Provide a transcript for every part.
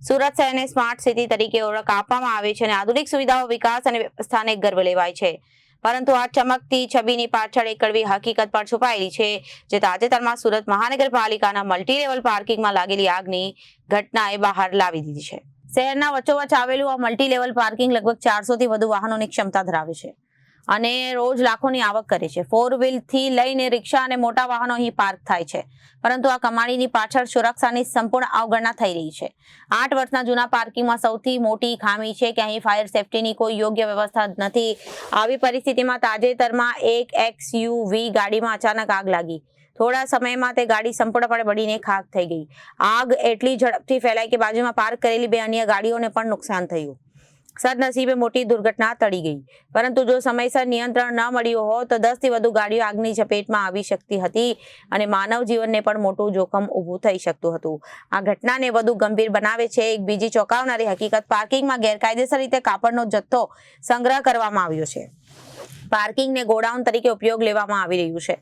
સુરત શહેરને smart city તરીકે ઓળખ આપવામાં આવે છે અને આધુનિક સુવિધાઓ, વિકાસ અને વ્યવસ્થાને ગર્વ લેવાય છે, પરંતુ આ ચમકતી છબીની પાછળ એક કડવી હકીકત પણ છુપાયેલી છે, જે તાજેતરમાં સુરત મહાનગરપાલિકાના મલ્ટી લેવલ પાર્કિંગમાં લાગેલી આગની ઘટનાએ બહાર લાવી દીધી છે। શહેરના વચ્ચોવચ્ચ આવેલું આ મલ્ટી લેવલ પાર્કિંગ લગભગ 400 થી વધુ વાહનોની ક્ષમતા ધરાવે છે અને રોજ લાખોની આવક કરે છે। 4 વ્હીલથી લઈને રિક્ષા અને મોટા વાહનો અહીં પાર્ક થાય છે, પરંતુ આ કમાણીની પાછળ સુરક્ષાની સંપૂર્ણ અવગણના થઈ રહી છે। 8 વર્ષના જૂના પાર્કિંગમાં સૌથી મોટી ખામી છે કે અહીં ફાયર સેફટીની કોઈ યોગ્ય વ્યવસ્થા નથી। આવી પરિસ્થિતિમાં તાજેતરમાં એક XUV ગાડીમાં અચાનક આગ લાગી। થોડા સમયમાં તે ગાડી સંપૂર્ણપણે બળીને ખાક થઈ ગઈ। આગ એટલી ઝડપથી ફેલાઈ કે બાજુમાં પાર્ક કરેલી 2 અન્ય ગાડીઓને પણ નુકસાન થયું। સદનસીબે મોટી દુર્ઘટના ટળી ગઈ, પરંતુ જો સમયસર નિયંત્રણ ન મળ્યું હોત તો 10 થી વધુ ગાડીઓ આગની ઝપેટમાં આવી શકતી હતી અને માનવ જીવનને પણ મોટું જોખમ ઊભું થઈ શકતું હતું। આ ઘટનાને વધુ ગંભીર બનાવે છે એક બીજી ચોંકાવનારી હકીકત। પાર્કિંગમાં ગેરકાયદેસર રીતે કાપડનો જથ્થો સંગ્રહ કરવામાં આવ્યો છે। પાર્કિંગને ગોડાઉન તરીકે ઉપયોગ લેવામાં આવી રહ્યું છે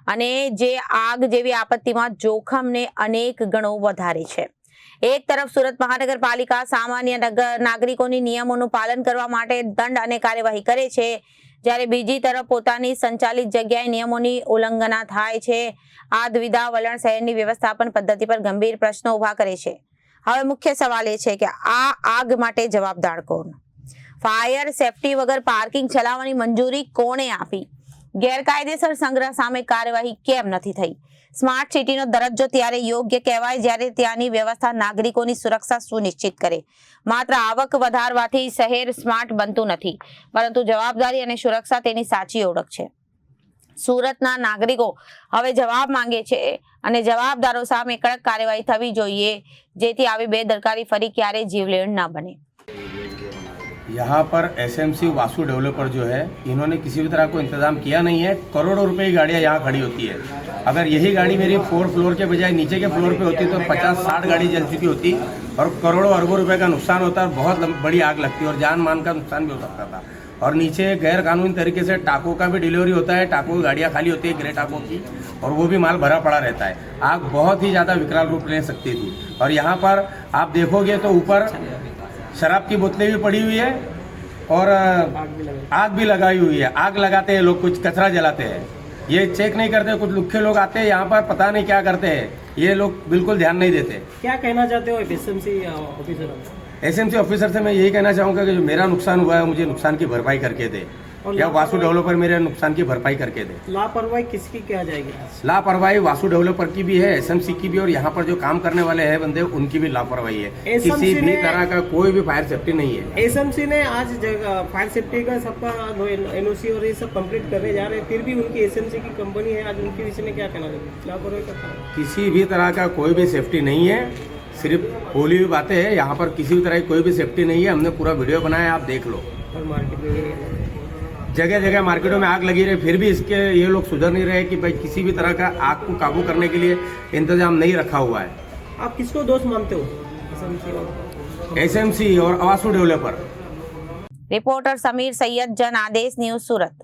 અને જે આગ જેવી આપત્તિમાં જોખમને અનેક ગણો વધારે છે। એક તરફ સુરત મહાનગરપાલિકા સામાન્ય નાગરિકોની નિયમોનું પાલન કરવા માટે દંડ અને કાર્યવાહી કરે છે, જ્યારે બીજી તરફ પોતાની સંચાલિત જગ્યાએ નિયમોની ઉલ્લંઘના થાય છે। આ દ્વિધા વલણ શહેરની વ્યવસ્થાપન પદ્ધતિ પર ગંભીર પ્રશ્નો ઉભા કરે છે। હવે મુખ્ય સવાલ એ છે કે આ આગ માટે જવાબદાર કોણ? ફાયર સેફટી વગર પાર્કિંગ ચલાવવાની મંજૂરી કોણે આપી? ગેરકાયદેસર સંગ્રહ સામે કાર્યવાહી કેમ નથી થઈ? સ્માર્ટ સિટીનો દરજ્જો ત્યારે યોગ્ય કહેવાય જ્યારે ત્યાંની વ્યવસ્થા નાગરિકોની સુરક્ષા સુનિશ્ચિત કરે। માત્ર આવક વધારવાથી શહેર સ્માર્ટ બનતું નથી, પરંતુ જવાબદારી અને સુરક્ષા તેની સાચી ઓળખ છે। સુરતના નાગરિકો હવે જવાબ માંગે છે અને જવાબદારો સામે કડક કાર્યવાહી થવી જોઈએ, જેથી આવી બેદરકારી ફરી ક્યારેય જીવલેણ ના બને। यहाँ पर SMC वासु डेवलपर जो है, इन्होंने किसी भी तरह को इंतजाम किया नहीं है। करोड़ों रुपए की गाड़ियाँ यहाँ खड़ी होती है। अगर यही गाड़ी मेरी 4 फ्लोर के बजाय नीचे के फ्लोर पे होती तो 50-60 गाड़ी जल चुकी होती और करोड़ों अरबों रुपए का नुकसान होता और बहुत बड़ी आग लगती और जान मान का नुकसान भी हो सकता था। और नीचे गैर कानूनी तरीके से टाको का भी डिलीवरी होता है। टाको की गाड़ियाँ खाली होती है, ग्रे टाको की, और वो भी माल भरा पड़ा रहता है। आग बहुत ही ज़्यादा विकराल रूप ले सकती थी। और यहाँ पर आप देखोगे तो ऊपर शराब की बोतलें भी पड़ी हुई है और आग भी लगाई हुई है। आग लगाते हैं लोग, कुछ कचरा जलाते हैं, ये चेक नहीं करते। कुछ लुखे लोग आते हैं यहाँ पर, पता नहीं क्या करते हैं, ये लोग बिल्कुल ध्यान नहीं देते। क्या कहना चाहते हो एसएमसी ऑफिसर? एसएमसी ऑफिसर से मैं यही कहना चाहूँगा कि जो मेरा नुकसान हुआ है मुझे नुकसान की भरपाई करके दे, या वासु डेवलपर मेरे नुकसान की भरपाई करके दे। लापरवाही किसकी क्या जाएगी? लापरवाही वासु डेवलपर की भी है, एसएमसी की भी, और यहाँ पर जो काम करने वाले हैं बंदे उनकी भी लापरवाही है। किसी भी तरह का कोई भी फायर सेफ्टी नहीं है। एसएमसी ने आज फायर सेफ्टी का सबका एनओसी और ये सब कंप्लीट करने जा रहे हैं, फिर भी उनकी एसएमसी की कंपनी है, आज उनके विषय में क्या कहना चाहिए? लापरवाही का किसी भी तरह का कोई भी सेफ्टी नहीं है, सिर्फ बोली हुई बातें हैं। यहाँ पर किसी भी तरह की कोई भी सेफ्टी नहीं है। हमने पूरा वीडियो बनाया, आप देख लो। और मार्केट में जगह जगह मार्केटों में आग लगी रही, फिर भी इसके ये लोग सुधर नहीं रहे कि भाई किसी भी तरह का आग को काबू करने के लिए इंतजाम नहीं रखा हुआ है। आप किसको दोष मानते हो? एसएमसी और वासु डेवलपर। रिपोर्टर समीर सैयद, जन आदेश न्यूज, सूरत।